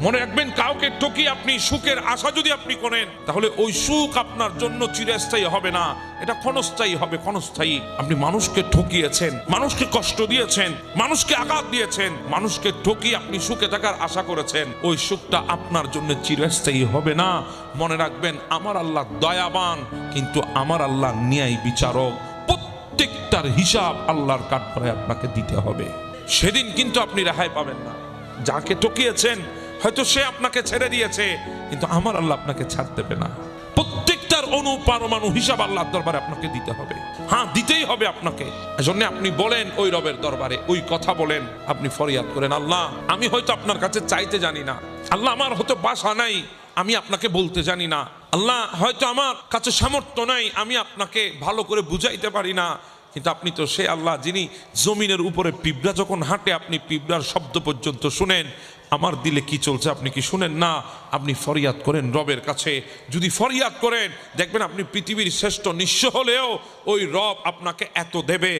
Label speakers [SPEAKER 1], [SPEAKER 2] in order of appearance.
[SPEAKER 1] মনে রাখবেন, কাউকে ঠকিয়ে আপনি সুখের আশা যদি আপনি করেন, তাহলে ওই সুখ আপনার জন্য চিরস্থায়ী হবে না, এটা ক্ষণস্থায়ী হবে, ক্ষণস্থায়ী। আপনি মানুষকে ঠকিয়েছেন, মানুষকে কষ্ট দিয়েছেন, মানুষকে আঘাত দিয়েছেন, মানুষকে ঠকিয়ে আপনি সুখে থাকার আশা করেছেন, ওই সুখটা আপনার জন্য চিরস্থায়ী হবে না। মনে রাখবেন, আমার আল্লাহ দয়াবান, কিন্তু আমার আল্লাহ ন্যায় বিচারক। প্রত্যেকটার হিসাব আল্লাহর কাঠগড়ায় আপনাকে দিতে হবে। সেদিন কিন্তু আপনি রেহাই পাবেন না। যাকে ঠকিয়েছেন হয়তো সে আপনাকে ছেড়ে দিয়েছে, কিন্তু আমার আল্লাহ আপনাকে ছাড় দেবে না। প্রত্যেকটার অনুপারমাণু হিসাব আল্লাহর দরবারে আপনাকে দিতে হবে। হ্যাঁ, দিতেই হবে আপনাকে। এজন্য আপনি বলেন ওই রবের দরবারে, ওই কথা বলেন, আপনি ফরিয়াদ করেন, আল্লাহ আমি হয়তো আপনার কাছে চাইতে জানি না, আল্লাহ আমার হয়তো ভাষা নাই, আমি আপনাকে বলতে জানি না, আল্লাহ হয়তো আমার কাছে সামর্থ্য নাই, আমি আপনাকে ভালো করে বুঝাইতে পারি না, কিন্তু আপনি তো সে আল্লাহ যিনি জমিনের উপরে পিঁপড়া যখন হাঁটে আপনি পিঁপড়ার শব্দ পর্যন্ত শুনেন। আমার দিলে কি চলছে আপনি কি শুনেন না? আপনি ফরিয়াদ করেন রবের কাছে। যদি ফরিয়াদ করেন, দেখবেন আপনি পৃথিবীর শ্রেষ্ঠ নিঃস্ব হলেও ওই রব আপনাকে এত দেবে।